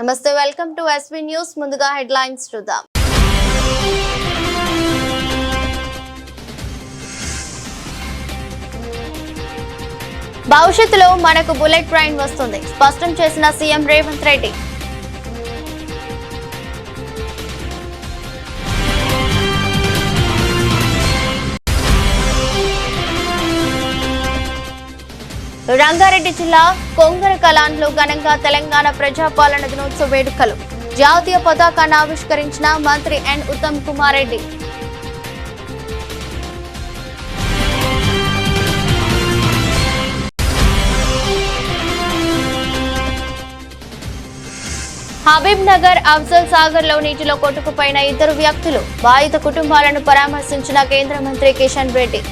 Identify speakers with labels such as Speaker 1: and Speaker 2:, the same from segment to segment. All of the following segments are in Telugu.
Speaker 1: నమస్తే, వెల్కమ్ టు ఎస్వీ న్యూస్. ముందుగా హెడ్లైన్స్ చూద్దాం. భవిష్యత్తులో మనకు బుల్లెట్ ట్రైన్ వస్తుంది, స్పష్టం చేసిన సీఎం రేవంత్ రెడ్డి. రంగారెడ్డి జిల్లా కొంగరకలాన్లో ఘనంగా తెలంగాణ ప్రజాపాలన దినోత్సవ వేడుకలు. జాతీయ పతాకాన్ని ఆవిష్కరించిన మంత్రి ఎన్ ఉత్తమ్ కుమార్ రెడ్డి. హబీబ్ నగర్, అఫ్జల్ సాగర్ లో నీటిలో కొట్టుకుపోయిన 2 వ్యక్తులు. బాధిత కుటుంబాలను పరామర్శించిన కేంద్ర మంత్రి కిషన్ రెడ్డి.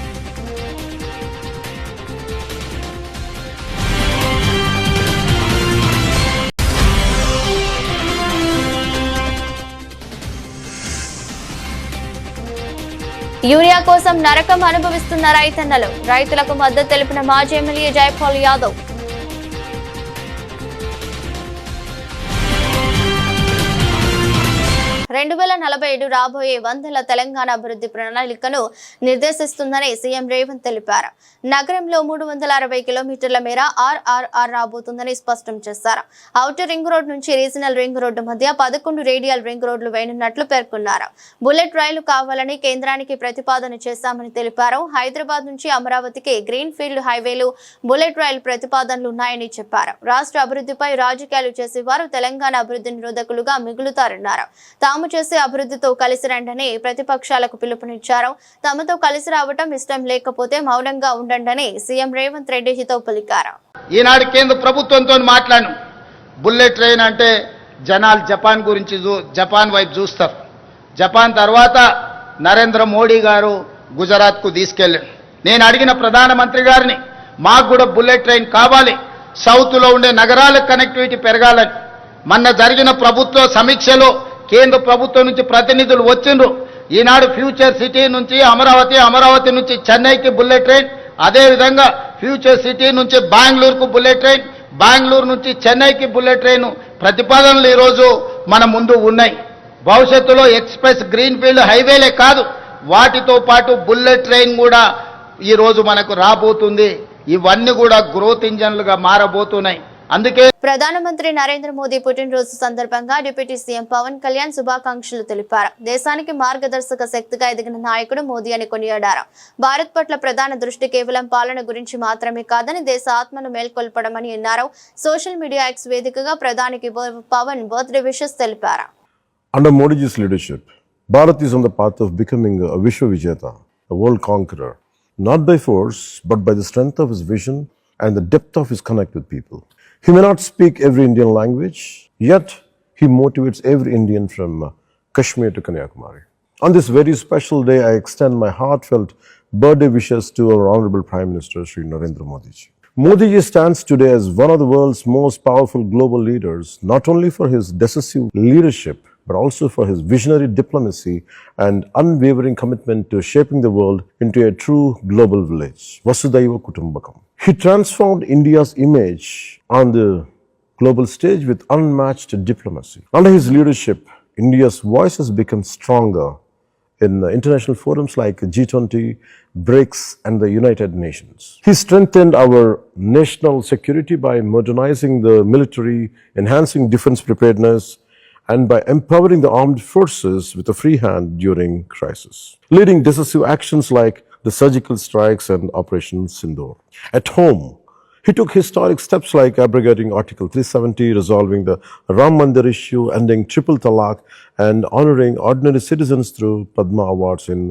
Speaker 1: యూరియా కోసం నరకం అనుభవిస్తున్న రైతన్నలు. రైతులకు మద్దతు తెలిపిన మాజీ ఎమ్మెల్యే జైపాల్ యాదవ్. 2047 రాబోయే 100ల తెలంగాణ అభివృద్ధి ప్రణాళికను నిర్దేశిస్తుందని సీఎం రేవంత్ తెలిపారు. నగరంలో 360 కిలోమీటర్ల మేర ఆర్ఆర్ఆర్ రాబోతుందని స్పష్టం చేశారు. ఔటర్ రింగ్ రోడ్ నుంచి రీజనల్ రింగ్ రోడ్డు మధ్య 11 రేడియల్ రింగ్ రోడ్లు వేయనున్నట్లు పేర్కొన్నారు. బుల్లెట్ రైలు కావాలని కేంద్రానికి ప్రతిపాదన చేశామని తెలిపారు. హైదరాబాద్ నుంచి అమరావతికి గ్రీన్ ఫీల్డ్ హైవేలు, బుల్లెట్ రైలు ప్రతిపాదనలు ఉన్నాయని చెప్పారు. రాష్ట్ర అభివృద్ధిపై రాజకీయాలు చేసేవారు తెలంగాణ అభివృద్ధి నిరోధకులుగా మిగులుతారన్నారు. తాము చేసే అభివృద్ధితో కలిసి రండని ప్రతిపక్షాలకు పిలుపునిచ్చారు. తమతో కలిసి రావటం ఇష్టం లేకపోతే మౌనంగా ఉండండి సీఎం రేవంత్ రెడ్డి హితవు పలికారు.
Speaker 2: ఈనాడు కేంద్ర ప్రభుత్వంతో మాట్లాడు. బుల్లెట్ ట్రైన్ అంటే జనాలు జపాన్ వైపు చూస్తారు. జపాన్ తర్వాత నరేంద్ర మోడీ గారు గుజరాత్కు తీసుకెళ్ళారు. నేను అడిగిన ప్రధానమంత్రి గారిని, మాకు కూడా బుల్లెట్ ట్రైన్ కావాలి, సౌత్లో ఉండే నగరాలకు కనెక్టివిటీ పెరగాలని. మొన్న జరిగిన ప్రభుత్వ సమీక్షలో కేంద్ర ప్రభుత్వం నుంచి ప్రతినిధులు వచ్చిండ్రు. ఈనాడు ఫ్యూచర్ సిటీ నుంచి అమరావతి నుంచి చెన్నైకి బుల్లెట్ ట్రైన్, అదేవిధంగా ఫ్యూచర్ సిటీ నుంచి బెంగళూరుకు బుల్లెట్ ట్రైన్, బెంగళూరు నుంచి చెన్నైకి బుల్లెట్ ట్రైన్ ప్రతిపాదనలు ఈరోజు మన ముందు ఉన్నాయి. భవిష్యత్తులో ఎక్స్ప్రెస్ గ్రీన్ ఫీల్డ్ హైవేలే కాదు, వాటితో పాటు బుల్లెట్ ట్రైన్ కూడా ఈరోజు మనకు రాబోతుంది. ఇవన్నీ కూడా గ్రోత్ ఇంజన్లుగా మారబోతున్నాయి. అందుకే
Speaker 1: ప్రధానమంత్రి నరేంద్ర మోదీ పుట్టినరోజు సందర్భంగా డిప్యూటీ సీఎం పవన్ కళ్యాణ్ శుభాకాంక్షలు తెలిపారు. దేశానికి మార్గదర్శక శక్తిగా ఎదిగిన నాయకుడు మోదీ అని కొనియాడారు. భారత్ పట్ల ప్రధాన దృష్టి కేవలం పాలన గురించి మాత్రమే కాదని దేశ ఆత్మను మేల్కొల్పడమని అన్నారు. సోషల్ మీడియా ఎక్స్ వేదికగా ప్రధానికి పవన్ బర్త్డే విషెస్ తెలిపారు.
Speaker 3: Under Modi's leadership, Bharat is on the path of becoming a Vishwa Vijeta, a world conqueror, not by force but by the strength of his vision and the depth of his connect with people. He may not speak every Indian language, yet he motivates every Indian from Kashmir to Kanyakumari. On this very special day, I extend my heartfelt birthday wishes to our Honorable Prime Minister, Shri Narendra Modi ji. Modi ji stands today as one of the world's most powerful global leaders, not only for his decisive leadership, but also for his visionary diplomacy and unwavering commitment to shaping the world into a true global village. Vasudhaiva Kutumbakam. He transformed India's image on the global stage with unmatched diplomacy. Under his leadership, India's voice has become stronger in international forums like G20, BRICS, and the United Nations. He strengthened our national security by modernizing the military, enhancing defense preparedness, and by empowering the armed forces with a free hand during crisis, leading decisive actions like the surgical strikes and Operation Sindoor. At home, he took historic steps like abrogating Article 370, resolving the Ram Mandir issue, ending triple talaq, and honoring ordinary citizens through Padma Awards in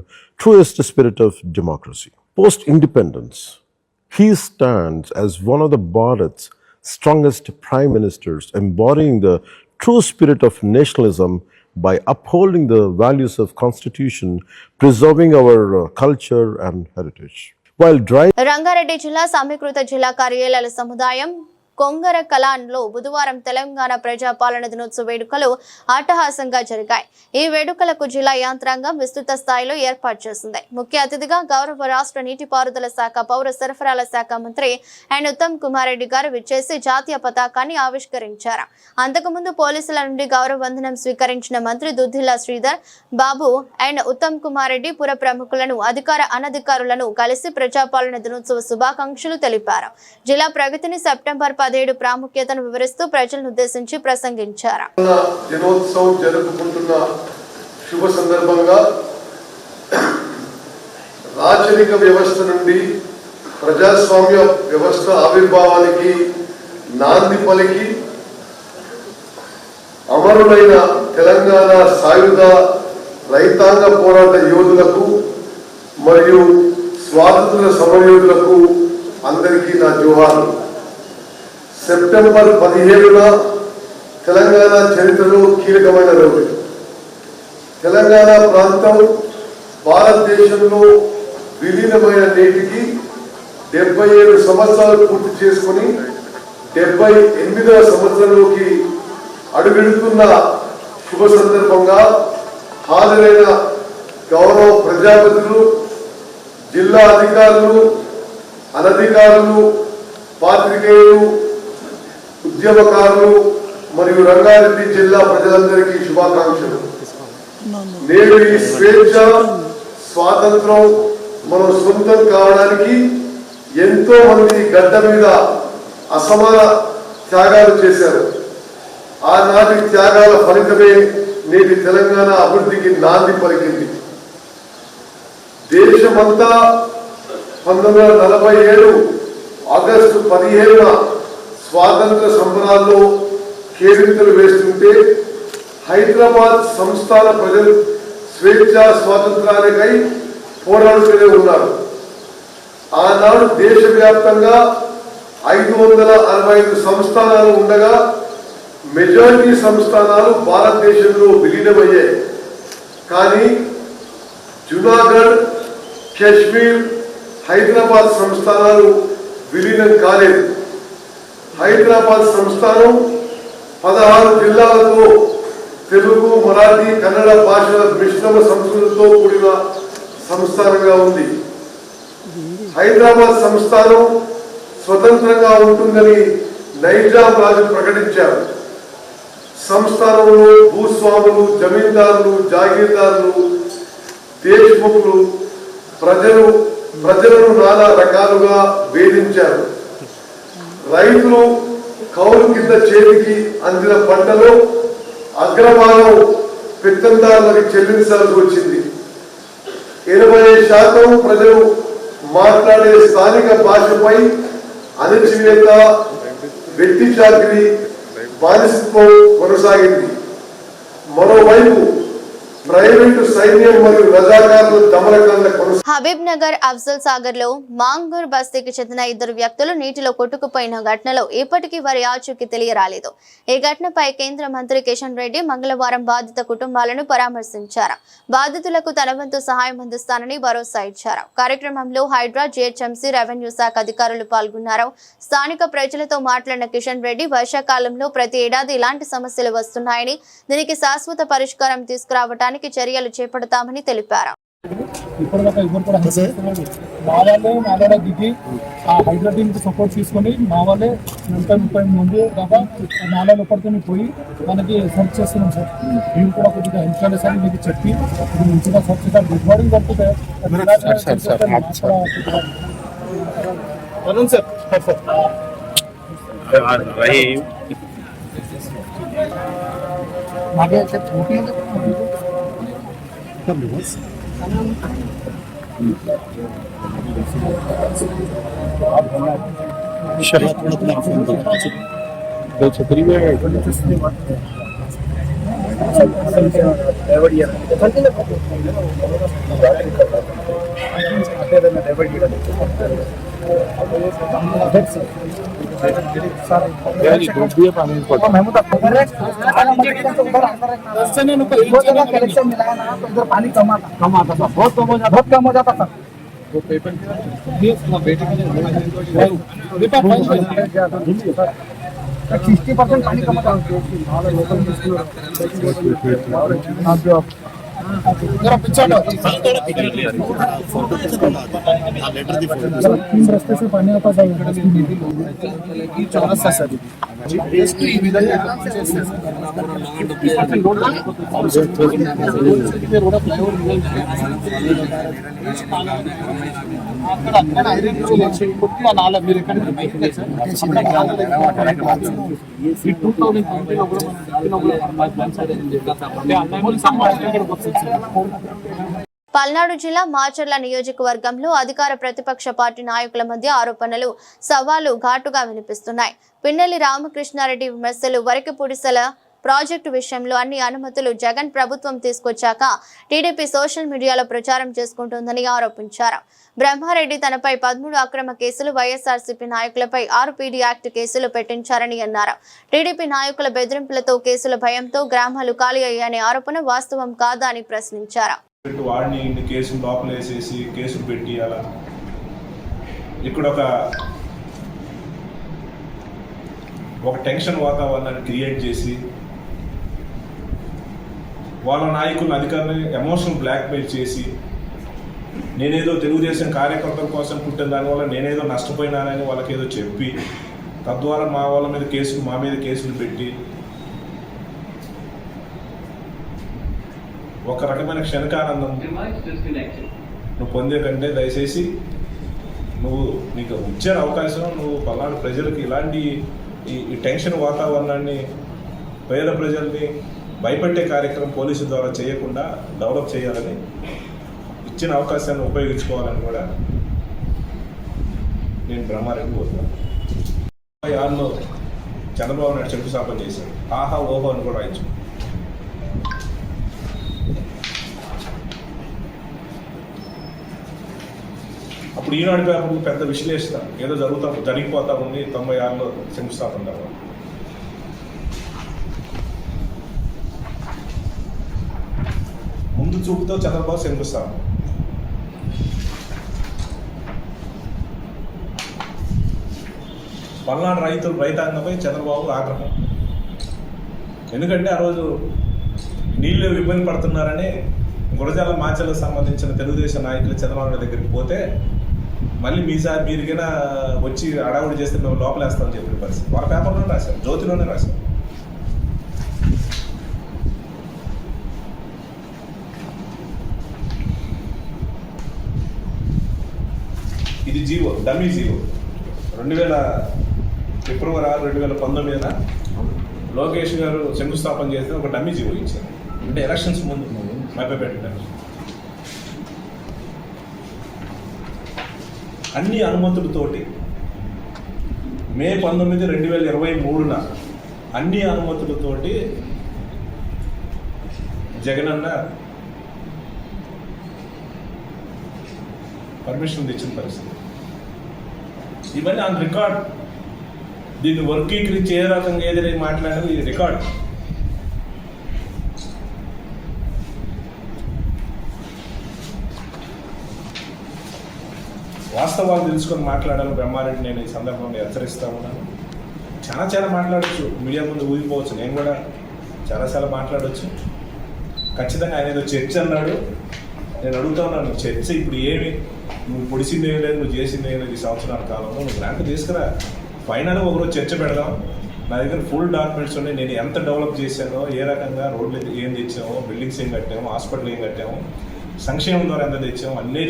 Speaker 3: truest spirit of democracy. Post-independence, he stands as one of the Bharat's strongest prime ministers, embodying the true spirit of nationalism by upholding the values of Constitution, preserving our culture and heritage. While
Speaker 1: Rangareddy జిల్లా సమీకృత జిల్లా కార్యాలయాల సముదాయం కొంగర కలాన్లో బుధవారం తెలంగాణ ప్రజాపాలన దినోత్సవ వేడుకలు అట్టహాసంగా జరిగాయి. ఈ వేడుకలకు జిల్లా యంత్రాంగం విస్తృత స్థాయిలో ఏర్పాటు చేసింది. ముఖ్య అతిథిగా గౌరవ రాష్ట్ర నీటిపారుదల శాఖ, పౌర సరఫరాల శాఖ మంత్రి అండ్ ఉత్తమ్ కుమార్ రెడ్డి గారు విచ్చేసి జాతీయ పతాకాన్ని ఆవిష్కరించారు. అంతకుముందు పోలీసుల నుండి గౌరవ వందనం స్వీకరించిన మంత్రి దుద్దిల్ల శ్రీధర్ బాబు అండ్ ఉత్తమ్ కుమార్ రెడ్డి పుర ప్రముఖులను, అధికార అనధికారులను కలిసి ప్రజాపాలన దినోత్సవ శుభాకాంక్షలు తెలిపారు. జిల్లా ప్రగతిని సెప్టెంబర్ 17 ప్రాముఖ్యతను వివరిస్తూ ప్రజలను ఉద్దేశించి ప్రసంగించారు.
Speaker 4: దినోత్సవం జరుపుకుంటున్న శుభ సందర్భంగా రాచరిక వ్యవస్థ నుండి ప్రజాస్వామ్య వ్యవస్థ ఆవిర్భావానికి నాంది పలికి అమరులైన తెలంగాణ సాయుధ రైతాంగ పోరాట యోధులకు మరియు స్వాతంత్ర సమరయోధులకు అందరికీ నా జోహార్లు. సెప్టెంబర్ 17న తెలంగాణ చరిత్రలో కీలకమైన రోజు. తెలంగాణ ప్రాంతం భారతదేశంలో విలీనమైన నేటికి 77 సంవత్సరాలు పూర్తి చేసుకుని 78వ సంవత్సరంలోకి అడుగెడుతున్న శుభ సందర్భంగా హాజరైన గౌరవ ప్రజాప్రతినిధులు, జిల్లా అధికారులు, అనధికారులు, పాత్రికేయులు, ఉద్యమకారులు మరియు రంగారెడ్డి జిల్లా ప్రజలందరికీ శుభాకాంక్షలు. నేడు ఈ స్వేచ్ఛ, స్వాతంత్రం మనం సొంతం కావడానికి ఎంతో మంది గడ్డ మీద అసమాన త్యాగాలు చేశారు. ఆనాటి త్యాగాల ఫలితమే నేటి తెలంగాణ అభివృద్ధికి నాంది పలికింది. దేశమంతా 1947 ఆగస్టు 17న స్వాతంత్ర సంబరాల్లో కేరింతలు వేస్తుంటే హైదరాబాద్ సంస్థాన ప్రజలు స్వేచ్ఛ స్వాతంత్రానికై పోరాడుతూనే ఉన్నారు. ఆనాడు దేశవ్యాప్తంగా 565 సంస్థానాలు ఉండగా మెజారిటీ సంస్థానాలు భారతదేశంలో విలీనమయ్యాయి. కానీ జునాగఢ్, కాశ్మీర్, హైదరాబాద్ సంస్థానాలు విలీనం కాలేదు. హైదరాబాద్ సంస్థానం 16 జిల్లాలతో తెలుగు, మరాఠీ, కన్నడ భాషల మిశ్రమ సంస్కృతితో కూడిన సంస్థానంగా ఉంది. హైదరాబాద్ సంస్థానం స్వతంత్రంగా ఉంటుందని నైజాం రాజు ప్రకటించారు. సంస్థానంలో భూస్వాములు, జమీందారులు, జాగీర్దారులు, దేశముఖులు ప్రజలను నానా రకాలుగా వేధించారు. రైతులు కౌలు కింద చేతికి అందిన పంటలో అగ్రభాగం పెత్తందారులకు చెల్లించాల్సి వచ్చింది. 80% ప్రజలు మాట్లాడే స్థానిక భాషపై అణచివేత, వెట్టి చాకిరీ, బానిసత్వం కొనసాగింది. మరోవైపు ప్రైవేటు సైన్యం మరియు రజాకారులు దమనకాండ కొనసాగింది.
Speaker 1: హబీబ్ నగర్, అఫ్జల్ సాగర్ లో మాంగూర్ బస్తీకి చెందిన 2 వ్యక్తులు నీటిలో కొట్టుకుపోయిన ఘటనలో ఇప్పటికీ వారి ఆచూకీ తెలియరాలేదు. ఈ ఘటనపై కేంద్ర మంత్రి కిషన్ రెడ్డి మంగళవారం బాధిత కుటుంబాలను పరామర్శించారు. బాధితులకు తన వంతు సహాయం అందిస్తానని భరోసా ఇచ్చారు. కార్యక్రమంలో హైడ్రా, జీహెచ్ఎంసీ, రెవెన్యూ శాఖ అధికారులు పాల్గొన్నారు. స్థానిక ప్రజలతో మాట్లాడిన కిషన్ రెడ్డి వర్షాకాలంలో ప్రతి ఏడాది ఇలాంటి సమస్యలు వస్తున్నాయని, దీనికి శాశ్వత పరిష్కారం తీసుకురావడానికి చర్యలు చేపడతామని తెలిపారు.
Speaker 5: ఇప్పటిదాకా ఎవరు కూడా మా వాళ్ళే దిగి ఆ హైడ్రా టీంకి సపోర్ట్ తీసుకొని మా వాళ్ళే 30 మంది దాకా నాలా లోపలికి పోయి మనకి సర్చ్ చేస్తున్నాం సార్. మేము కూడా కొద్దిగా హెల్ప్ చేయాలి సార్, మీకు చెప్పి ఇది మంచిగా సర్చ్ చేస్తారు. గుడ్ మార్నింగ్ పడుతుంది पानी कम आता था, बहुत कम हो जाता था। वो पेपर ये बेटे के बेटा 60% पानी कम जरा पीछे हटो। 3 रास्ते से पानी आता है चौरस सर మీరు ఎక్కడ
Speaker 1: పల్నాడు జిల్లా మాచర్ల నియోజకవర్గంలో అధికార ప్రతిపక్ష పార్టీ నాయకుల మధ్య ఆరోపణలు సవాలు ఘాటుగా వినిపిస్తున్నాయి. పిన్నెల్లి రామకృష్ణారెడ్డి విమర్శలు వరకిపూడిసెల ప్రాజెక్టు విషయంలో అన్ని అనుమతులు జగన్ ప్రభుత్వం తీసుకొచ్చాక టీడీపీ సోషల్ మీడియాలో ప్రచారం చేసుకుంటోందని ఆరోపించారు. బ్రహ్మారెడ్డి తనపై 13 అక్రమ కేసులు, వైఎస్ఆర్సీపీ నాయకులపై 6 పీడీ యాక్ట్ కేసులు పెట్టించారని అన్నారు. టీడీపీ నాయకుల బెదిరింపులతో కేసుల భయంతో గ్రామాలు ఖాళీ అయ్యాయనే ఆరోపణ వాస్తవం కాదా అని ప్రశ్నించారు.
Speaker 6: వాడిని ఇన్ని కేసులు లోపల వేసేసి కేసులు పెట్టి అలా ఇక్కడ ఒక టెన్షన్ వాతావరణాన్ని క్రియేట్ చేసి వాళ్ళ నాయకులను అధికారులను ఎమోషనల్ బ్లాక్మెయిల్ చేసి నేనేదో తెలుగుదేశం కార్యకర్తల కోసం పుట్టిన దానివల్ల నేనేదో నష్టపోయినానని వాళ్ళకి ఏదో చెప్పి తద్వారా మా వాళ్ళ మీద కేసులు మా మీద కేసులు పెట్టి ఒక రకమైన క్షణికానందం నువ్వు పొందే కంటే దయచేసి నీకు ఇచ్చిన అవకాశం నువ్వు పల్నాడు ప్రజలకి ఇలాంటి ఈ టెన్షన్ వాతావరణాన్ని పేద ప్రజల్ని భయపెట్టే కార్యక్రమం పోలీసు ద్వారా చేయకుండా డెవలప్ చేయాలని ఇచ్చిన అవకాశాన్ని ఉపయోగించుకోవాలని కూడా నేను బ్రహ్మారెడ్డి కోరుతున్నాను. 56లో చంద్రబాబు నాయుడు శంకుస్థాపన చేశాడు. ఆహా ఓహో అని కూడా రాయించు. అప్పుడు ఈనాడు పేపర్లు పెద్ద విశ్లేషణ ఏదో జరిగిపోతా ఉంది 96లో శంకుస్థాపన తర్వాత. ముందు చూపుతో చంద్రబాబు శంకుస్థాపన. పల్నాడు రైతాంగంపై చంద్రబాబు ఆగ్రహం. ఎందుకంటే ఆ రోజు నీళ్ళు ఇబ్బంది పడుతున్నారని గురజాల మాచర్లకు సంబంధించిన తెలుగుదేశం నాయకులు చంద్రబాబు దగ్గరికి పోతే మళ్ళీ మీరుగినా వచ్చి అడావుడి చేస్తే మేము లోపలేస్తామని చెప్పిన పరిస్థితి వాళ్ళ పేపర్లోనే రాశారు, జ్యోతిలోనే రాశారు. ఇది జీవో, డమ్మీ జీవో. 2000 ఫిబ్రవరి 6, 2019 లోకేష్ గారు శంకుస్థాపన చేస్తే ఒక డమ్మీ జీవో ఇచ్చారు. అంటే ఎలక్షన్స్ ముందు మభ్యపెట్టారు. అన్ని అనుమతులతోటి మే 19, 2023 అన్ని అనుమతులతోటి జగనన్న పర్మిషన్ తెచ్చిన పరిస్థితి. ఇవన్నీ ఆన్ రికార్డ్. దీన్ని వర్గీకరించి ఏ రకంగా ఏదైనా మాట్లాడేది ఇది రికార్డ్. వాస్తవాలు తెలుసుకొని మాట్లాడాలని బ్రహ్మారెడ్డి నేను ఈ సందర్భంలో హెచ్చరిస్తా ఉన్నాను. చాలా మాట్లాడచ్చు, మీడియా ముందు ఊగిపోవచ్చు. నేను కూడా చాలాసార్లు మాట్లాడవచ్చు. ఖచ్చితంగా ఆయన ఏదో చర్చ అన్నాడు. నేను అడుగుతా ఉన్నాను, చర్చ ఇప్పుడు ఏమి? నువ్వు పొడిసింది ఏం లేదు, నువ్వు చేసింది ఏం లేదు. ఈ సంవత్సరాల కాలంలో నువ్వు గ్రాంట్ తీసుకురా, ఫైనల్ ఒకరోజు చర్చ పెడదాం. నా దగ్గర ఫుల్ డాక్యుమెంట్స్ ఉన్నాయి. నేను ఎంత డెవలప్ చేశానో, ఏ రకంగా రోడ్లు ఏం తెచ్చామో, బిల్డింగ్స్ ఏం కట్టాము, హాస్పిటల్ ఏం కట్టాము, సంక్షేమం ద్వారా ఎంత తెచ్చాము, అన్నీ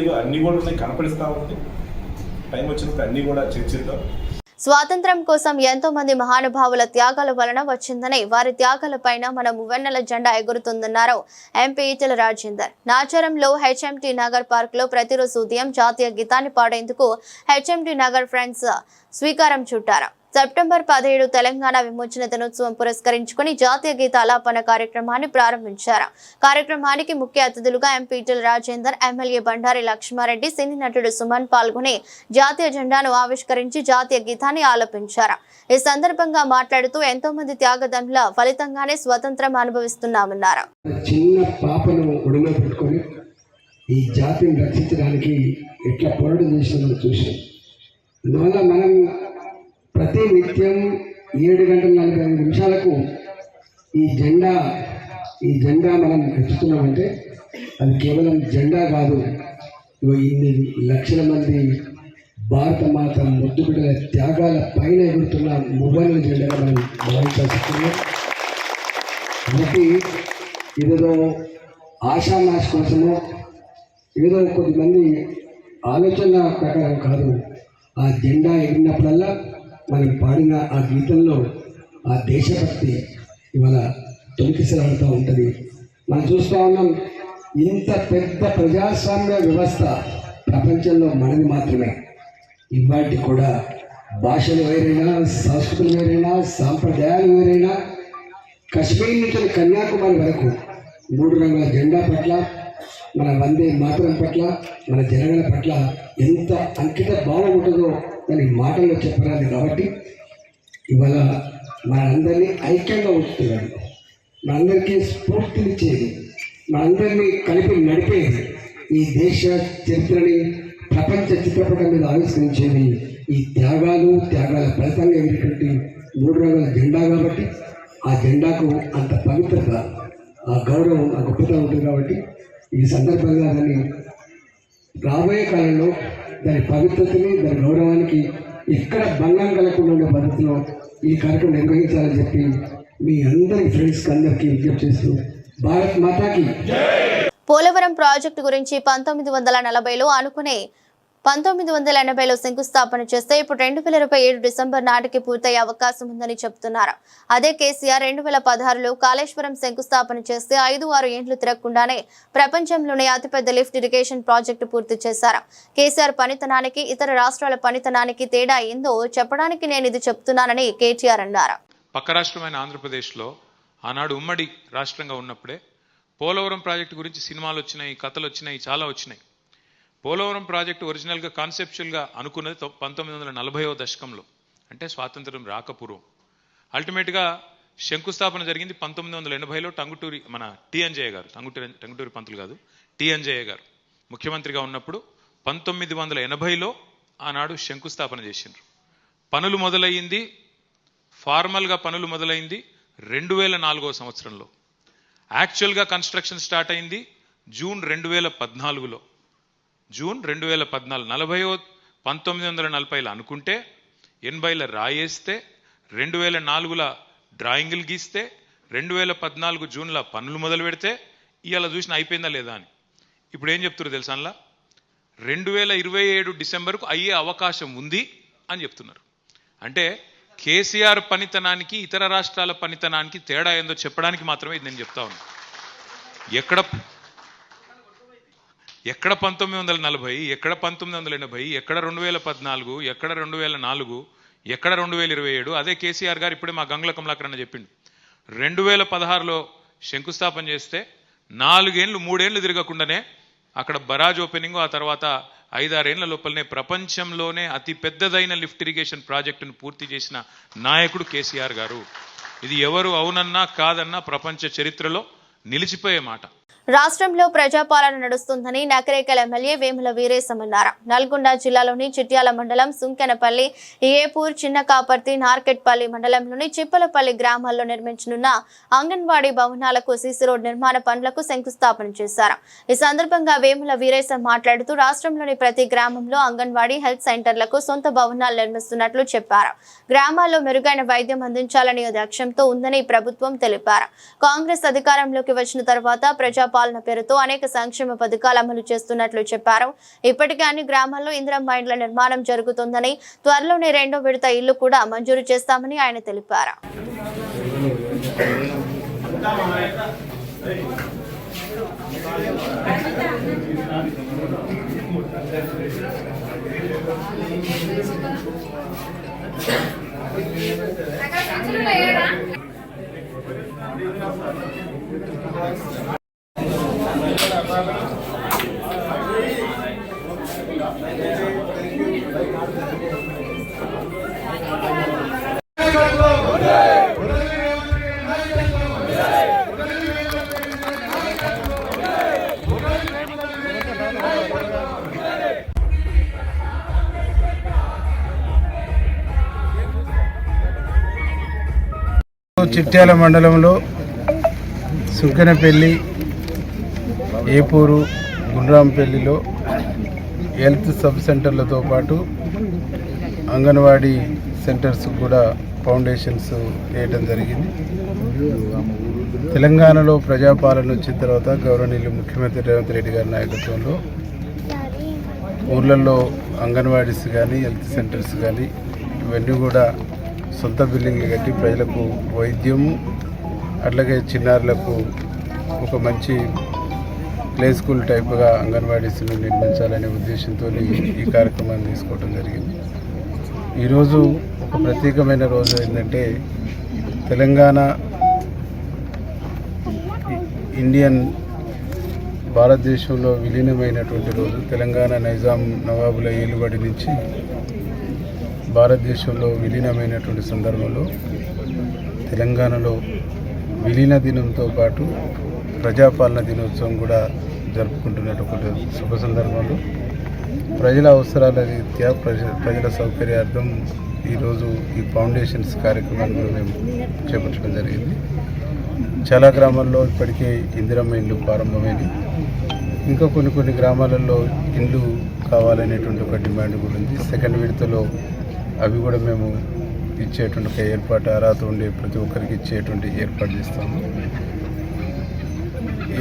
Speaker 6: కూడా ఉన్నాయి, కనపడిస్తూ ఉంది. టైం వచ్చినప్పుడు అన్నీ కూడా చర్చిద్దాం.
Speaker 1: స్వాతంత్ర్యం కోసం ఎంతో మంది మహానుభావుల త్యాగాల వలన వచ్చిందని, వారి త్యాగాలపైన మన మువ్వెన్నెల జెండా ఎగురుతుందన్నారు ఎంపీ ఈటెల రాజేందర్. నాచారంలో హెచ్ఎంటీ నగర్ పార్క్ లో ప్రతిరోజు ఉదయం జాతీయ గీతాన్ని పాడేందుకు హెచ్ఎంటీ నగర్ ఫ్రెండ్స్ శ్రీకారం చుట్టారు. సెప్టెంబర్ 17 తెలంగాణ విమోచన దినోత్సవం పురస్కరించుకుని జాతీయ గీత ఆలాపన కార్యక్రమాన్ని ప్రారంభించారు. కార్యక్రమానికి ముఖ్య అతిథులుగా ఎంపీ ఈటెల రాజేందర్, ఎమ్మెల్యే బండారి లక్ష్మారెడ్డి, సినీ నటుడు సుమన్ పాల్గొని జాతీయ జెండాను ఆవిష్కరించి జాతీయ గీతాన్ని ఆలపించారు. ఈ సందర్భంగా మాట్లాడుతూ ఎంతో మంది త్యాగదనుల ఫలితంగానే స్వతంత్రం అనుభవిస్తున్నామన్నారు.
Speaker 7: చిన్న పాపను ఒడిలో పెట్టుకొని ఈ జాతిని రక్షించడానికి ఎట్లా పోరాటం చేసినామో చూసాం. అందువల్ల మనం ప్రతి నిత్యం 7:45 ఈ జెండా మనం ఎత్తుతున్నామంటే అది కేవలం జెండా కాదు. ఇన్ని లక్షల మంది భారత మాత ముద్దు బిడ్డల త్యాగాల పైన ఎగురుతున్న మువ్వన్నెల జెండాగా మనం భావించాల్సి వస్తుంది. కాబట్టి ఏదో ఆషామాష కోసమో ఏదో కొద్దిమంది ఆలోచన ప్రకారం కాదు. ఆ జెండా ఎగిరినప్పుడల్లా మనం పాడిన ఆ గీతంలో ఆ దేశభక్తి ఇవాళ తొలికిసలాడుతూ ఉంటుంది. మనం చూస్తూ ఉన్నాం, ఇంత పెద్ద ప్రజాస్వామ్య వ్యవస్థ ప్రపంచంలో మనది మాత్రమే. ఇవాటి కూడా భాషలు వేరైనా, సంస్కృతులు వేరైనా, సాంప్రదాయాలు వేరైనా, కశ్మీర్ నుంచి కన్యాకుమారి వరకు 3 రంగుల జెండా పట్ల, మన వందే మాతరం పట్ల, మన జనగణ పట్ల ఎంత అంకిత భావం ఉంటుందో దాని మాటల్లో చెప్పరాదు. కాబట్టి ఇవాళ మనందరినీ ఐక్యంగా ఉంచుతున్నాడు, మనందరికీ స్ఫూర్తినిచ్చేది, మనందరినీ కలిపి నడిపేది, ఈ దేశ చరిత్రని ప్రపంచ చిత్రపటం మీద ఆవిష్కరించేది ఈ త్యాగాల ఫలితంగా ఎగిరేటువంటి 3 రంగుల జెండా. కాబట్టి ఆ జెండాకు అంత పవిత్రత, ఆ గౌరవం, ఆ గొప్పతనం ఉంటుంది. కాబట్టి ఈ సందర్భంగా దాన్ని రాబోయే కాలంలో దాని పవిత్రతని, దాని గౌరవానికి ఎక్కడ భంగం కలగకుండా ఉండే పద్ధతిలో ఈ కార్యక్రమం నిర్వహించాలని చెప్పి మీ అందరి ఫ్రెండ్స్కి అందరికీ విజ్ఞప్తి చేస్తూ భారత్ మాతాకి.
Speaker 1: పోలవరం ప్రాజెక్టు గురించి 1940లో అనుకునే 1980లో శంకుస్థాపన చేస్తే ఇప్పుడు 2027 డిసెంబర్ నాటికి పూర్తయ్యే అవకాశం ఉందని చెబుతున్నారు. అదే కేసీఆర్ 2016లో కాళేశ్వరం శంకుస్థాపన చేస్తే 5-6 ఏండ్లు తిరగకుండానే ప్రపంచంలోనే అతిపెద్ద లిఫ్ట్ ఇరిగేషన్ ప్రాజెక్టు పూర్తి చేశారు. కేసీఆర్ పనితనానికి ఇతర రాష్ట్రాల పనితనానికి తేడా ఏందో చెప్పడానికి నేను ఇది చెప్తున్నానని కేటీఆర్ అన్నారు.
Speaker 8: పక్క రాష్ట్రమైన ఆంధ్రప్రదేశ్లో ఆనాడు ఉమ్మడి రాష్ట్రంగా ఉన్నప్పుడే పోలవరం ప్రాజెక్టు గురించి సినిమాలు వచ్చినాయి, కథలు వచ్చినాయి, చాలా వచ్చినాయి. పోలవరం ప్రాజెక్టు ఒరిజినల్గా కాన్సెప్చువల్గా అనుకున్నది 1940వ దశకంలో, అంటే స్వాతంత్రం రాకపూర్వం. అల్టిమేట్గా శంకుస్థాపన జరిగింది 1980లో. టంగుటూరి మన టి అంజయ్య గారు, టంగుటూరి పంతులు కాదు, టి అంజయ్య గారు ముఖ్యమంత్రిగా ఉన్నప్పుడు 1980లో ఆనాడు శంకుస్థాపన చేసిండ్రు. పనులు మొదలయ్యింది, ఫార్మల్గా పనులు మొదలైంది 2004వ సంవత్సరంలో. యాక్చువల్గా కన్స్ట్రక్షన్ స్టార్ట్ అయింది జూన్ 2014లో. జూన్ 2014 1940లో అనుకుంటే 80లో రాయేస్తే 2004లో డ్రాయింగులు గీస్తే 2014 జూన్లో పనులు మొదలు పెడితే ఇవాళ చూసిన అయిపోయిందా లేదా అని. ఇప్పుడు ఏం చెప్తున్నారు తెలుసా, అలా 2027 డిసెంబర్కు అయ్యే అవకాశం ఉంది అని చెప్తున్నారు. అంటే కేసీఆర్ పనితనానికి ఇతర రాష్ట్రాల పనితనానికి తేడా ఏందో చెప్పడానికి మాత్రమే ఇది నేను చెప్తా ఉన్నాను. ఎక్కడ 1940, ఎక్కడ 1980, ఎక్కడ 2014, ఎక్కడ 2004, ఎక్కడ 2027. అదే కేసీఆర్ గారు ఇప్పుడే మా గంగుల కమలాకర్ అన్న చెప్పిండు. 2016లో శంకుస్థాపన చేస్తే 4 ఏళ్ళు 3 ఏళ్ళు తిరగకుండానే అక్కడ బరాజ్ ఓపెనింగ్, ఆ తర్వాత 5-6 ఏళ్ల లోపలనే ప్రపంచంలోనే అతి పెద్దదైన లిఫ్ట్ ఇరిగేషన్ ప్రాజెక్టును పూర్తి చేసిన నాయకుడు కేసీఆర్ గారు. ఇది ఎవరు అవునన్నా కాదన్నా ప్రపంచ చరిత్రలో నిలిచిపోయే మాట.
Speaker 1: రాష్ట్రంలో ప్రజాపాలన నడుస్తుందని నకరేకల్ ఎమ్మెల్యే వేముల వీరేశం అన్నారు. నల్గొండ జిల్లాలోని చిట్యాల మండలం సుంకెనపల్లి, ఏపూర్, చిన్నకాపర్తి, నార్కెట్పల్లి మండలంలోని చిప్పలపల్లి గ్రామాల్లో నిర్మించనున్న అంగన్వాడీ భవనాలకు సీసీ రోడ్ నిర్మాణ పనులకు శంకుస్థాపన చేశారు. ఈ సందర్భంగా వేముల వీరేశం మాట్లాడుతూ రాష్ట్రంలోని ప్రతి గ్రామంలో అంగన్వాడీ, హెల్త్ సెంటర్లకు సొంత భవనాలు నిర్మిస్తున్నట్లు చెప్పారు. గ్రామాల్లో మెరుగైన వైద్యం అందించాలనే లక్ష్యంతో ఉందని ప్రభుత్వం తెలిపారు. కాంగ్రెస్ అధికారంలోకి వచ్చిన తర్వాత ప్రజాపాలన పేరుతో అనేక సంక్షేమ పథకాలు అమలు చేస్తున్నట్లు చెప్పారు. ఇప్పటికే అన్ని గ్రామాల్లో ఇందిరమ్మ ఇండ్ల నిర్మాణం జరుగుతుందని, త్వరలోనే 2వ విడత ఇల్లు కూడా మంజూరు చేస్తామని ఆయన తెలిపారు.
Speaker 9: చిట్యాల మండలంలో సుంకనపల్లి, ఏపూరు, గుండ్రాంపల్లిలో హెల్త్ సబ్ సెంటర్లతో పాటు అంగన్వాడీ సెంటర్స్ కూడా ఫౌండేషన్స్ వేయడం జరిగింది. తెలంగాణలో ప్రజాపాలన వచ్చిన తర్వాత గౌరవనీయులు ముఖ్యమంత్రి రేవంత్ రెడ్డి గారి నాయకత్వంలో ఊర్లలో అంగన్వాడీస్ కానీ హెల్త్ సెంటర్స్ కానీ ఇవన్నీ కూడా సొంత బిల్డింగ్లు కట్టి ప్రజలకు వైద్యము అట్లాగే చిన్నారులకు ఒక మంచి ప్లే స్కూల్ టైప్గా అంగన్వాడీస్ను నిర్మించాలనే ఉద్దేశంతో ఈ కార్యక్రమాన్ని తీసుకోవడం జరిగింది. ఈరోజు ఒక ప్రత్యేకమైన రోజు ఏంటంటే తెలంగాణ ఇండియన్ భారతదేశంలో విలీనమైనటువంటి రోజు. తెలంగాణ నైజాం నవాబుల ఏలుబడి నుంచి భారతదేశంలో విలీనమైనటువంటి సందర్భంలో తెలంగాణలో విలీన దినంతో పాటు ప్రజాపాలన దినోత్సవం కూడా జరుపుకుంటున్నటువంటి శుభ సందర్భంలో ప్రజల అవసరాల రీత్యా ప్రజల సౌకర్యార్థం ఈరోజు ఈ ఫౌండేషన్స్ కార్యక్రమాన్ని కూడా మేము చేపట్టడం జరిగింది. చాలా గ్రామాల్లో ఇప్పటికే ఇందిరమ్మ ఇండ్లు ప్రారంభమైంది. ఇంకా కొన్ని గ్రామాలలో ఇండ్లు కావాలనేటువంటి ఒక డిమాండ్ కూడా ఉంది. సెకండ్ విడతలో అవి కూడా మేము ఇచ్చేటువంటి ఒక ఏర్పాటు, అర్హత ఉండే ప్రతి ఒక్కరికి ఇచ్చేటువంటి ఏర్పాటు చేస్తాము.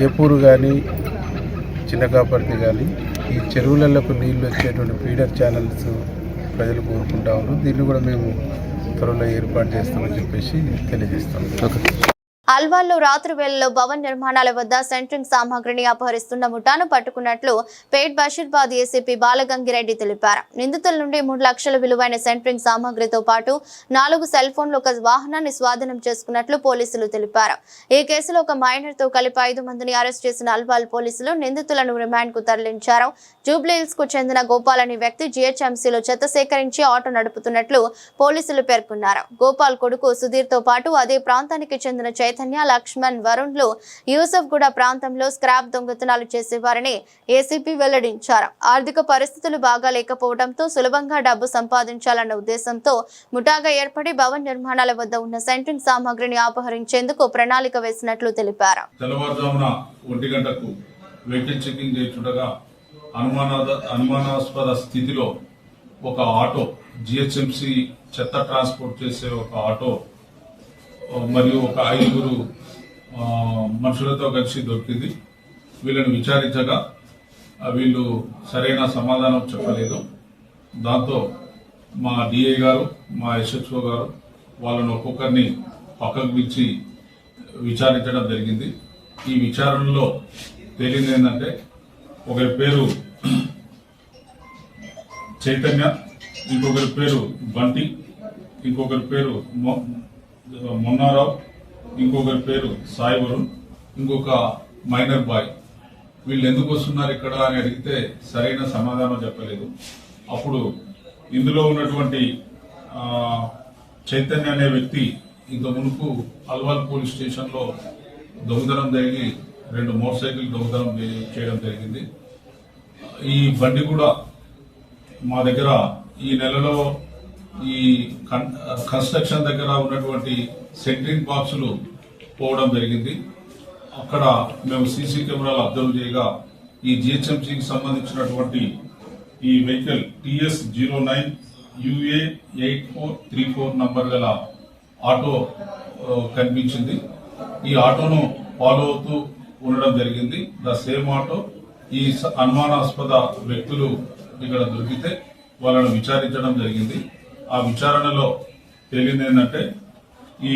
Speaker 9: ఏపూరు కానీ చిన్నకాపర్తి కానీ ఈ చెరువులకు నీళ్లు వచ్చేటువంటి ఫీడర్ ఛానల్స్ ప్రజలు కోరుకుంటా ఉన్నారు. దీన్ని కూడా మేము త్వరలో ఏర్పాటు చేస్తామని చెప్పేసి తెలియజేస్తాము.
Speaker 1: అల్వాల్లో రాత్రి వేళల్లో భవన్ నిర్మాణాల వద్ద సెంట్రింగ్ సామాగ్రిని అపహరిస్తున్న ముఠాను పట్టుకున్నట్లు పేట్ బషీర్బాద్ ఏసీపీ బాలగంగిరెడ్డి తెలిపారు. నిందితుల నుండి 3 లక్షల విలువైన సెంట్రింగ్ సామాగ్రితో పాటు 4 సెల్ ఫోన్లు, ఒక వాహనాన్ని స్వాధీనం చేసుకున్నట్లు పోలీసులు తెలిపారు. ఈ కేసులో ఒక మైనర్ తో కలిపి 5 మందిని అరెస్ట్ చేసిన అల్వాల్ పోలీసులు నిందితులను రిమాండ్ కు తరలించారు. జూబ్లీహిల్స్ కు చెందిన గోపాల్ అనే వ్యక్తి జీహెచ్ఎంసీలో చెత్త సేకరించి ఆటో నడుపుతున్నట్లు పోలీసులు పేర్కొన్నారు. గోపాల్ కొడుకు సుధీర్ తో పాటు అదే ప్రాంతానికి చెందిన చైతన్య, లక్ష్మణ్, వరుణ్లు యూసఫ్ గూడ ప్రాంతంలో స్క్రాప్ దొంగతనాలు చేసేవారని ఏసీపీ వెల్లడించారు. ఆర్థిక పరిస్థితులు బాగా లేకపోవడంతో సులభంగా డబ్బు సంపాదించాలన్న ఉద్దేశంతో ముఠాగా ఏర్పడి భవన్ నిర్మాణాల వద్ద ఉన్న సెంట్రింగ్ సామాగ్రిని అపహరించేందుకు ప్రణాళిక వేసినట్లు తెలిపారు.
Speaker 10: తెల్లవారుజామున 1 గంటకు వెహికల్ చెకింగ్ చేస్తుండగా అనుమానాస్పద స్థితిలో ఒక ఆటో, జిహెచ్ఎంసీ చెత్త ట్రాన్స్పోర్ట్ చేసే ఒక ఆటో మరియు ఒక 5 మనుషులతో కలిసి దొరికింది. వీళ్ళని విచారించగా వీళ్ళు సరైన సమాధానం చెప్పలేదు. దాంతో మా డిఐ గారు, మా ఎస్హెచ్ఓ గారు వాళ్ళను ఒక్కొక్కరిని పక్కకు పిలిచి విచారించడం జరిగింది. ఈ విచారణలో తేలింది ఏంటంటే ఒకరి పేరు చైతన్య, ఇంకొకరి పేరు బంటి, ఇంకొకరి పేరు మొన్నారావు, ఇంకొకరి పేరు సాయి వరుణ్, ఇంకొక మైనర్ బాయ్. వీళ్ళు ఎందుకు వస్తున్నారు ఇక్కడ అని అడిగితే సరైన సమాధానం చెప్పలేదు. అప్పుడు ఇందులో ఉన్నటువంటి చైతన్య అనే వ్యక్తి ఇంత మునుపు అల్వాల్ పోలీస్ స్టేషన్లో దొంగతనం జరిగి 2 మోటార్ సైకిల్ దొంగతనం చేయడం జరిగింది. ఈ బండి కూడా మా దగ్గర ఈ నెలలో ఈ కన్స్ట్రక్షన్ దగ్గర ఉన్నటువంటి సెంట్రింగ్ బాక్సులు పోవడం జరిగింది. అక్కడ మేము సీసీ కెమెరాలు అబ్జర్వ్ చేయగా ఈ జిహెచ్ఎంసీకి సంబంధించినటువంటి ఈ వెహికల్ TS09 UA8434 నంబర్ గల ఆటో కనిపించింది. ఈ ఆటోను ఫాలో అవుతూ ఉండడం జరిగింది. ద సేమ్ ఆటో ఈ అనుమానాస్పద వ్యక్తులు ఇక్కడ దొరికితే వాళ్ళను విచారించడం జరిగింది. ఆ విచారణలో తేలింది ఏంటంటే ఈ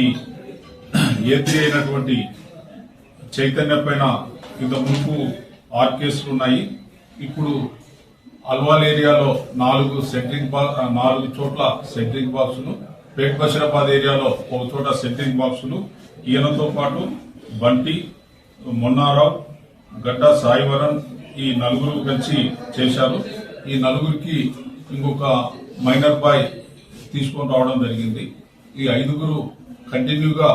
Speaker 10: ఏత్రి అయినటువంటి చైతన్య పైన ఇంత మునుపు 6 కేసులు ఉన్నాయి. ఇప్పుడు అల్వాల్ ఏరియాలో 4 చోట్ల సెంట్రింగ్ బాక్సులు, పేట్ బషీరాబాద్ ఏరియాలో 1 చోట సెంట్రింగ్ బాక్సులు, ఈయనతో పాటు బంటి, మొన్నారావు, గడ్డ సాయివరన్ ఈ 4 కలిసి చేశారు. ఈ 4కి ఇంకొక మైనర్ బాయ్ తీసుకొని రావడం జరిగింది. ఈ 5 కంటిన్యూగా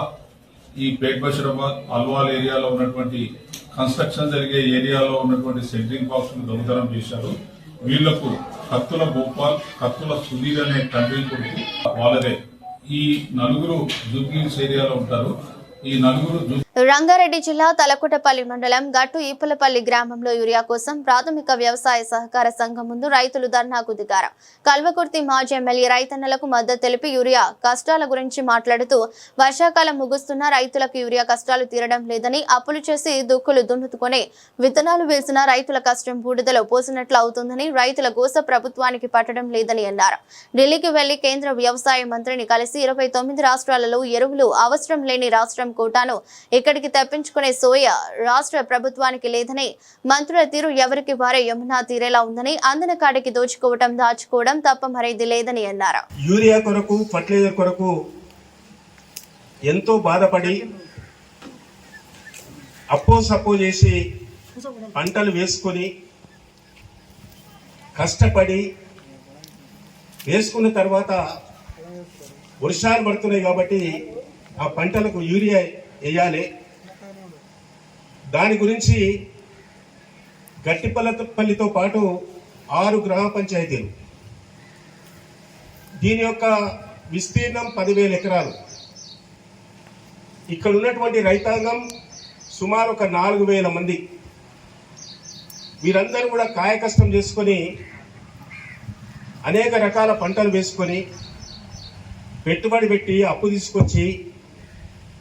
Speaker 10: ఈ పేట్ బషీరాబాద్ అల్వాల్ ఏరియాలో ఉన్నటువంటి కన్స్ట్రక్షన్ జరిగే ఏరియాలో ఉన్నటువంటి సెంట్రింగ్ బాక్స్ ను దొంగతనం చేశారు. వీళ్లకు కత్తుల గోపాల్, కత్తుల సుధీర్ అనే తండ్రి కొడుకు వాళ్ళదే. ఈ నలుగురు జూబ్లీహిల్స్ ఏరియాలో ఉంటారు. ఈ నలుగురు
Speaker 1: రంగారెడ్డి జిల్లా తలకోటపల్లి మండలం గట్టు ఈపులపల్లి గ్రామంలో యూరియా కోసం ప్రాథమిక వ్యవసాయ సహకార సంఘం ముందు రైతులు ధర్నాకు దిగారు. కల్వకుర్తి మాజీ ఎమ్మెల్యే రైతన్నలకు మద్దతు తెలిపి యూరియా కష్టాల గురించి మాట్లాడుతూ వర్షాకాలం ముగుస్తున్నా రైతులకు యూరియా కష్టాలు తీరడం లేదని, అప్పులు చేసి దుక్కులు దున్నుకునే విత్తనాలు వేసిన రైతుల కష్టం బూడిదలో పోసినట్లు అవుతుందని, రైతుల గోస ప్రభుత్వానికి పట్టడం లేదని అన్నారు. ఢిల్లీకి వెళ్లి కేంద్ర వ్యవసాయ మంత్రిని కలిసి 29 రాష్ట్రాలలో ఎరువులు అవసరం లేని రాష్ట్రం కోటాను ఇక్కడికి తెప్పించుకునే సోయా రాష్ట్ర ప్రభుత్వానికి లేదని, మంత్రుల తీరు ఎవరికి వారే యమునా తీరేలా ఉందని, అందిన కాడికి దోచుకోవడం దాచుకోవడం తప్ప మరేది లేదని అన్నారు.
Speaker 11: యూరియా కొరకు ఫర్టిలైజర్ కొరకు ఎంతో బాధపడి అప్పో చేసి పంటలు వేసుకొని కష్టపడి వేసుకున్న తర్వాత వర్షాలు పడుతున్నాయి కాబట్టి ఆ పంటలకు యూరియా వేయాలి. దాని గురించి గట్టిపల్లితో పాటు 6 గ్రామ పంచాయతీలు, దీని యొక్క విస్తీర్ణం 10,000 ఎకరాలు. ఇక్కడ ఉన్నటువంటి రైతాంగం సుమారు ఒక 4,000 మంది. వీరందరూ కూడా కాయ కష్టం చేసుకొని అనేక రకాల పంటలు వేసుకొని పెట్టుబడి పెట్టి అప్పు తీసుకొచ్చి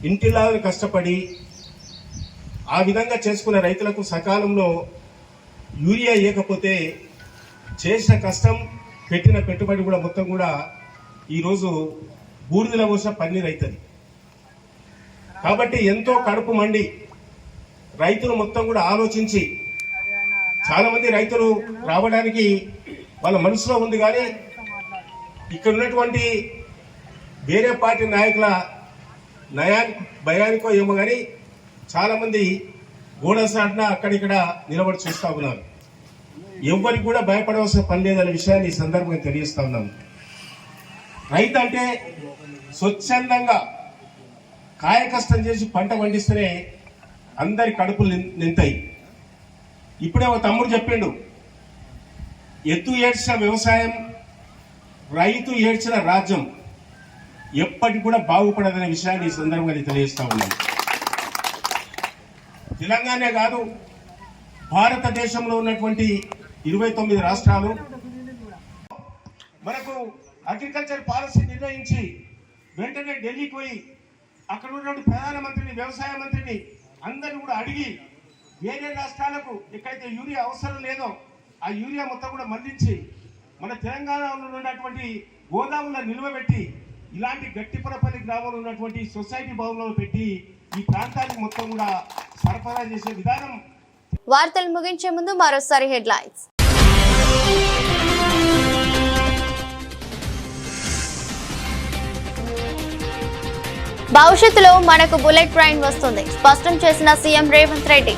Speaker 11: ఇంటిలా కష్టపడి ఆ విధంగా చేసుకున్న రైతులకు సకాలంలో యూరియా ఇవ్వకపోతే చేసిన కష్టం పెట్టిన పెట్టుబడి కూడా మొత్తం కూడా ఈరోజు బూడిదల పోసిన పన్నీరు అవుతుంది. కాబట్టి ఎంతో కడుపు మండి రైతులు మొత్తం కూడా ఆలోచించి, చాలా మంది రైతులు రావడానికి వాళ్ళ మనసులో ఉంది, కానీ ఇక్కడ ఉన్నటువంటి వేరే పార్టీ నాయకుల భయానికో ఏమో కానీ చాలా మంది గూడసాటిన అక్కడిక్కడ నిలబడి చూస్తూ ఉన్నారు. ఎవరికి కూడా భయపడవలసిన పని లేదనే విషయాన్ని ఈ సందర్భంగా తెలియజేస్తా ఉన్నాను. రైతు అంటే స్వచ్ఛందంగా కాయ కష్టం చేసి పంట పండిస్తేనే అందరి కడుపులు నింతాయి. ఇప్పుడే ఒక తమ్ముడు చెప్పిండు, ఎత్తు ఏడ్చిన వ్యవసాయం, రైతు ఏడ్చిన రాజ్యం ఎప్పటికి కూడా బాగుపడదనే విషయాన్ని ఈ సందర్భంగా తెలియజేస్తా ఉన్నాను. తెలంగాణ కాదు, భారతదేశంలో ఉన్నటువంటి 29 రాష్ట్రాలు మనకు అగ్రికల్చర్ పాలసీ నిర్ణయించి వెంటనే ఢిల్లీకి పోయి అక్కడ ఉన్నటువంటి ప్రధానమంత్రిని, వ్యవసాయ మంత్రిని అందరిని కూడా అడిగి వేరే రాష్ట్రాలకు ఎక్కడైతే యూరియా అవసరం లేదో ఆ యూరియా మొత్తం కూడా మళ్లించి మన తెలంగాణలో ఉన్నటువంటి గోదాములను నిల్వబెట్టి ఇలాంటి గట్టిపరపల్లి గ్రామంలో ఉన్నటువంటి సొసైటీ భవనంలో పెట్టి ఈ ప్రాంతానికి మొత్తం కూడా సరఫరా చేసే విధానం.
Speaker 1: వార్తలు ముగించే ముందు మరోసారి హెడ్లైన్స్. భవిష్యత్తులో మనకు బుల్లెట్ ట్రైన్ వస్తుంది, స్పష్టం చేసిన సీఎం రేవంత్ రెడ్డి.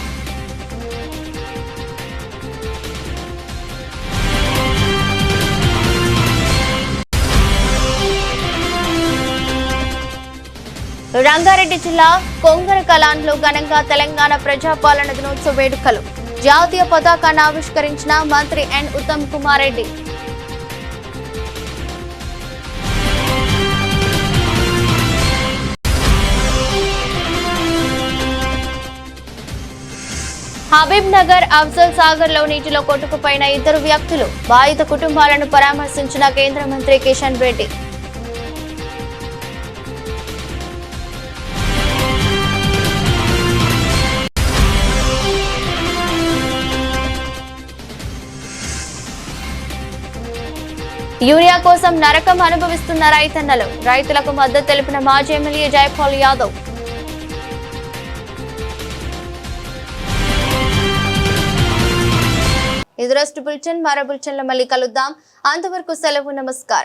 Speaker 1: రంగారెడ్డి జిల్లా కొంగరకలాన్లో ఘనంగా తెలంగాణ ప్రజాపాలన దినోత్సవ వేడుకలు. జాతీయ పతాకాన్ని ఆవిష్కరించిన మంత్రి ఎన్ ఉత్తమ్ కుమార్ రెడ్డి. హబీబ్ నగర్, అఫ్జల్ సాగర్ లో నీటిలో కొట్టుకుపోయిన 2 వ్యక్తులు. బాధిత కుటుంబాలను పరామర్శించిన కేంద్ర మంత్రి కిషన్ రెడ్డి. యూరియా కోసం నరకం అనుభవిస్తున్న రైతన్నలు. రైతులకు మద్దతు తెలిపిన మాజీ ఎమ్మెల్యే జైపాల్ యాదవ్. ఇది రోజు బులెటిన్. మరో బులెటిన్లో మళ్ళీ కలుద్దాం. అంతవరకు సెలవు. నమస్కారం.